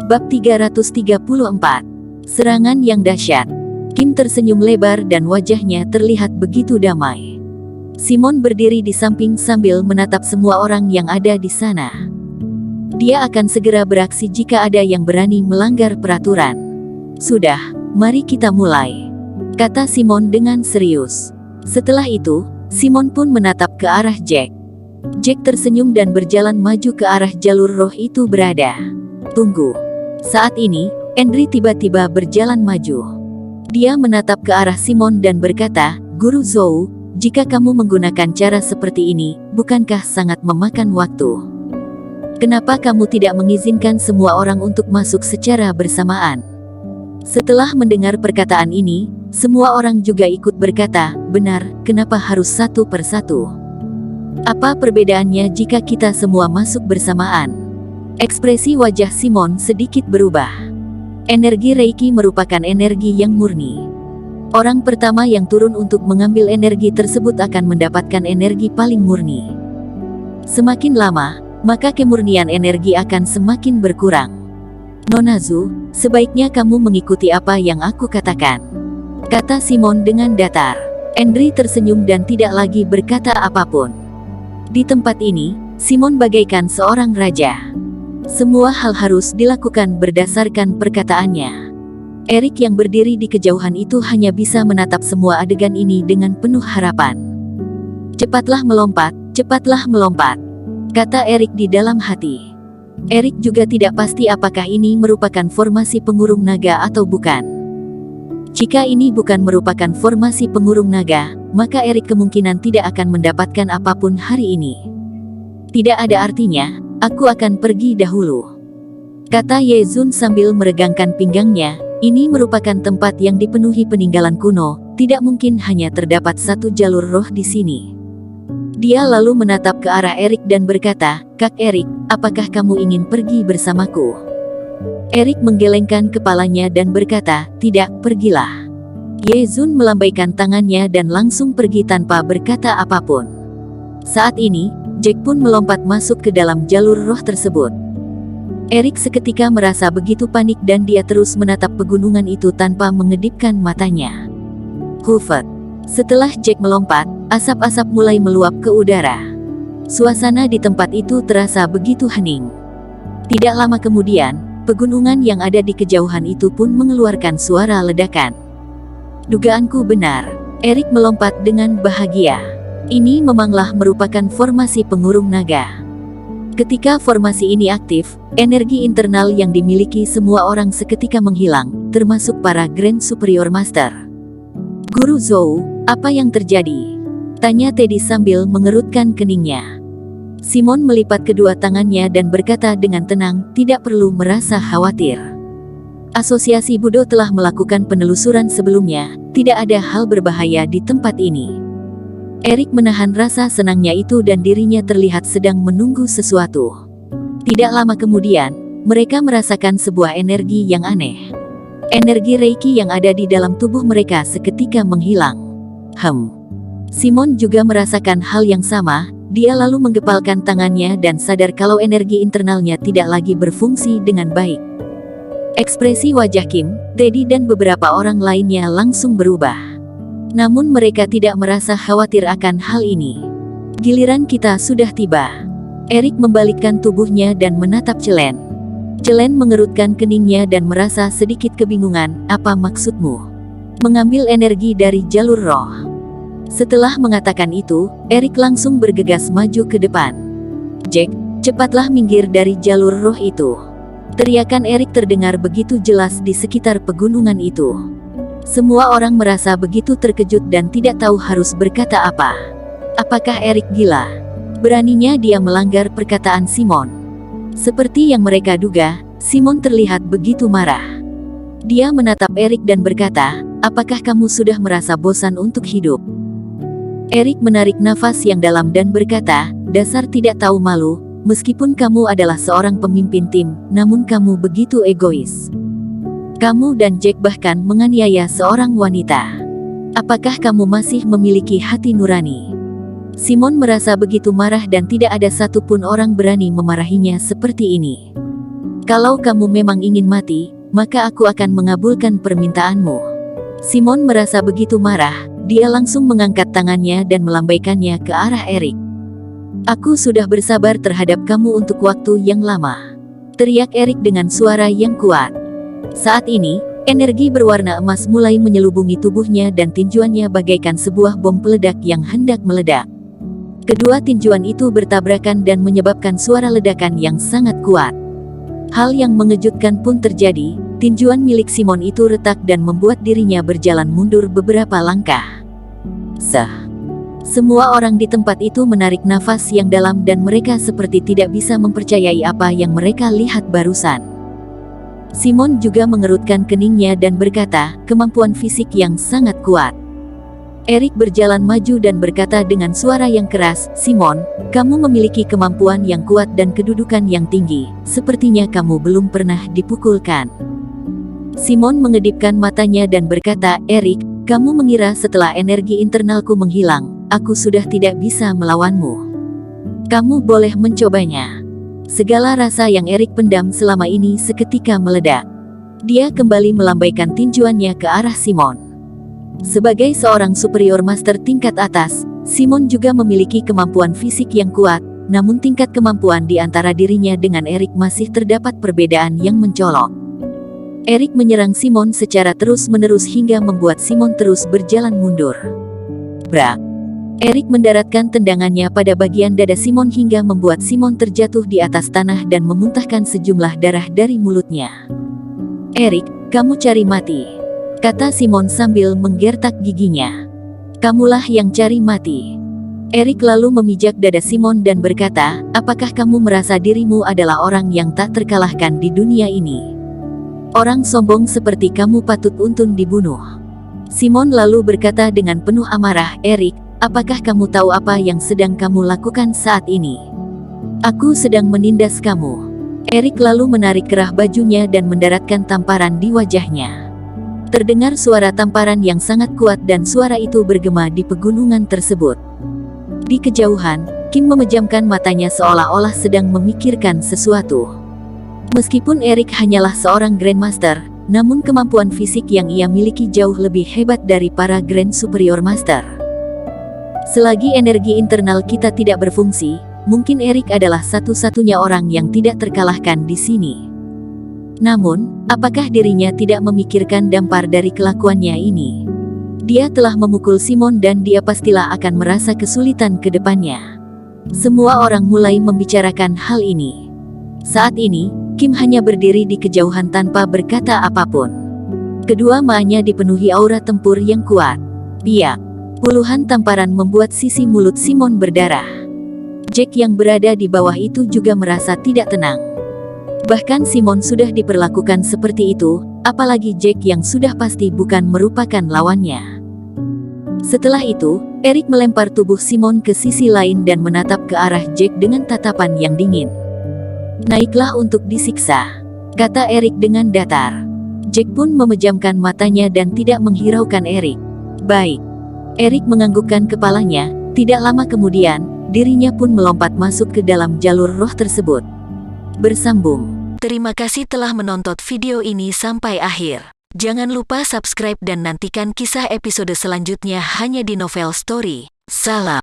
Bab 334. Serangan yang dahsyat. Kim tersenyum lebar dan wajahnya terlihat begitu damai. Simon berdiri di samping sambil menatap semua orang yang ada di sana. Dia akan segera beraksi jika ada yang berani melanggar peraturan. Sudah, mari kita mulai, kata Simon dengan serius. Setelah itu, Simon pun menatap ke arah Jack. Jack tersenyum dan berjalan maju ke arah jalur roh itu berada. Tunggu. Saat ini, Andrew tiba-tiba berjalan maju. Dia menatap ke arah Simon dan berkata, Guru Zhou, jika kamu menggunakan cara seperti ini, bukankah sangat memakan waktu? Kenapa kamu tidak mengizinkan semua orang untuk masuk secara bersamaan? Setelah mendengar perkataan ini, semua orang juga ikut berkata, benar, kenapa harus satu persatu? Apa perbedaannya jika kita semua masuk bersamaan? Ekspresi wajah Simon sedikit berubah. Energi Reiki merupakan energi yang murni. Orang pertama yang turun untuk mengambil energi tersebut akan mendapatkan energi paling murni. Semakin lama, maka kemurnian energi akan semakin berkurang. Nona Zhu, sebaiknya kamu mengikuti apa yang aku katakan, kata Simon dengan datar. Andrew tersenyum dan tidak lagi berkata apapun. Di tempat ini, Simon bagaikan seorang raja. Semua hal harus dilakukan berdasarkan perkataannya. Eric yang berdiri di kejauhan itu hanya bisa menatap semua adegan ini dengan penuh harapan. Cepatlah melompat, kata Eric di dalam hati. Eric juga tidak pasti apakah ini merupakan formasi pengurung naga atau bukan. Jika ini bukan merupakan formasi pengurung naga, maka Eric kemungkinan tidak akan mendapatkan apapun hari ini. Tidak ada artinya, aku akan pergi dahulu, kata Ye Zun sambil meregangkan pinggangnya. Ini merupakan tempat yang dipenuhi peninggalan kuno, tidak mungkin hanya terdapat satu jalur roh di sini. Dia lalu menatap ke arah Eric dan berkata, Kak Eric, apakah kamu ingin pergi bersamaku? Eric menggelengkan kepalanya dan berkata, tidak, pergilah. Ye Zun melambaikan tangannya dan langsung pergi tanpa berkata apapun. Saat ini, Jack pun melompat masuk ke dalam jalur roh tersebut. Eric seketika merasa begitu panik dan dia terus menatap pegunungan itu tanpa mengedipkan matanya. Hufet. Setelah Jack melompat, asap-asap mulai meluap ke udara. Suasana di tempat itu terasa begitu hening. Tidak lama kemudian, pegunungan yang ada di kejauhan itu pun mengeluarkan suara ledakan. Dugaanku benar. Eric melompat dengan bahagia. Ini memanglah merupakan formasi pengurung naga. Ketika formasi ini aktif, energi internal yang dimiliki semua orang seketika menghilang, termasuk para Grand Superior Master. Guru Zhou, apa yang terjadi? Tanya Teddy sambil mengerutkan keningnya. Simon melipat kedua tangannya dan berkata dengan tenang, tidak perlu merasa khawatir. Asosiasi Budo telah melakukan penelusuran sebelumnya, tidak ada hal berbahaya di tempat ini. Eric menahan rasa senangnya itu dan dirinya terlihat sedang menunggu sesuatu. Tidak lama kemudian, mereka merasakan sebuah energi yang aneh. Energi Reiki yang ada di dalam tubuh mereka seketika menghilang. Simon juga merasakan hal yang sama, dia lalu menggepalkan tangannya dan sadar kalau energi internalnya tidak lagi berfungsi dengan baik. Ekspresi wajah Kim, Teddy dan beberapa orang lainnya langsung berubah. Namun mereka tidak merasa khawatir akan hal ini. Giliran kita sudah tiba. Eric membalikkan tubuhnya dan menatap Celen. Celen mengerutkan keningnya dan merasa sedikit kebingungan, apa maksudmu? Mengambil energi dari jalur roh. Setelah mengatakan itu, Eric langsung bergegas maju ke depan. Jack, cepatlah minggir dari jalur roh itu. Teriakan Eric terdengar begitu jelas di sekitar pegunungan itu. Semua orang merasa begitu terkejut dan tidak tahu harus berkata apa. Apakah Eric gila? Beraninya dia melanggar perkataan Simon. Seperti yang mereka duga, Simon terlihat begitu marah. Dia menatap Eric dan berkata, apakah kamu sudah merasa bosan untuk hidup? Eric menarik nafas yang dalam dan berkata, dasar tidak tahu malu, meskipun kamu adalah seorang pemimpin tim, namun kamu begitu egois. Kamu dan Jack bahkan menganiaya seorang wanita. Apakah kamu masih memiliki hati nurani? Simon merasa begitu marah dan tidak ada satupun orang berani memarahinya seperti ini. Kalau kamu memang ingin mati, maka aku akan mengabulkan permintaanmu. Simon merasa begitu marah, dia langsung mengangkat tangannya dan melambaikannya ke arah Erik. Aku sudah bersabar terhadap kamu untuk waktu yang lama, teriak Erik dengan suara yang kuat. Saat ini, energi berwarna emas mulai menyelubungi tubuhnya dan tinjuannya bagaikan sebuah bom peledak yang hendak meledak. Kedua tinjuan itu bertabrakan dan menyebabkan suara ledakan yang sangat kuat. Hal yang mengejutkan pun terjadi, tinjuan milik Simon itu retak dan membuat dirinya berjalan mundur beberapa langkah. Semua orang di tempat itu menarik nafas yang dalam dan mereka seperti tidak bisa mempercayai apa yang mereka lihat barusan. Simon juga mengerutkan keningnya dan berkata, kemampuan fisik yang sangat kuat. Erik berjalan maju dan berkata dengan suara yang keras, Simon, kamu memiliki kemampuan yang kuat dan kedudukan yang tinggi, sepertinya kamu belum pernah dipukulkan. Simon mengedipkan matanya dan berkata, Erik, kamu mengira setelah energi internalku menghilang, aku sudah tidak bisa melawanmu. Kamu boleh mencobanya. Segala rasa yang Erik pendam selama ini seketika meledak. Dia kembali melambaikan tinjuannya ke arah Simon. Sebagai seorang superior master tingkat atas, Simon juga memiliki kemampuan fisik yang kuat, namun tingkat kemampuan di antara dirinya dengan Erik masih terdapat perbedaan yang mencolok. Erik menyerang Simon secara terus-menerus hingga membuat Simon terus berjalan mundur. Brak! Erik mendaratkan tendangannya pada bagian dada Simon hingga membuat Simon terjatuh di atas tanah dan memuntahkan sejumlah darah dari mulutnya. Erik, kamu cari mati, kata Simon sambil menggertak giginya. Kamulah yang cari mati. Erik lalu memijak dada Simon dan berkata, apakah kamu merasa dirimu adalah orang yang tak terkalahkan di dunia ini? Orang sombong seperti kamu patut untuk dibunuh. Simon lalu berkata dengan penuh amarah, Erik, apakah kamu tahu apa yang sedang kamu lakukan saat ini? Aku sedang menindas kamu. Erik lalu menarik kerah bajunya dan mendaratkan tamparan di wajahnya. Terdengar suara tamparan yang sangat kuat dan suara itu bergema di pegunungan tersebut. Di kejauhan, Kim memejamkan matanya seolah-olah sedang memikirkan sesuatu. Meskipun Erik hanyalah seorang Grandmaster, namun kemampuan fisik yang ia miliki jauh lebih hebat dari para Grand Superior Master. Selagi energi internal kita tidak berfungsi, mungkin Erik adalah satu-satunya orang yang tidak terkalahkan di sini. Namun, apakah dirinya tidak memikirkan dampar dari kelakuannya ini? Dia telah memukul Simon dan dia pastilah akan merasa kesulitan ke depannya. Semua orang mulai membicarakan hal ini. Saat ini, Kim hanya berdiri di kejauhan tanpa berkata apapun. Kedua matanya dipenuhi aura tempur yang kuat. Piak! Puluhan tamparan membuat sisi mulut Simon berdarah. Jack yang berada di bawah itu juga merasa tidak tenang. Bahkan Simon sudah diperlakukan seperti itu, apalagi Jack yang sudah pasti bukan merupakan lawannya. Setelah itu, Erik melempar tubuh Simon ke sisi lain dan menatap ke arah Jack dengan tatapan yang dingin. Naiklah untuk disiksa, kata Erik dengan datar. Jack pun memejamkan matanya dan tidak menghiraukan Erik. Baik. Erik menganggukkan kepalanya, tidak lama kemudian, dirinya pun melompat masuk ke dalam jalur roh tersebut. Bersambung. Terima kasih telah menonton video ini sampai akhir. Jangan lupa subscribe dan nantikan kisah episode selanjutnya hanya di Novel Story. Salam.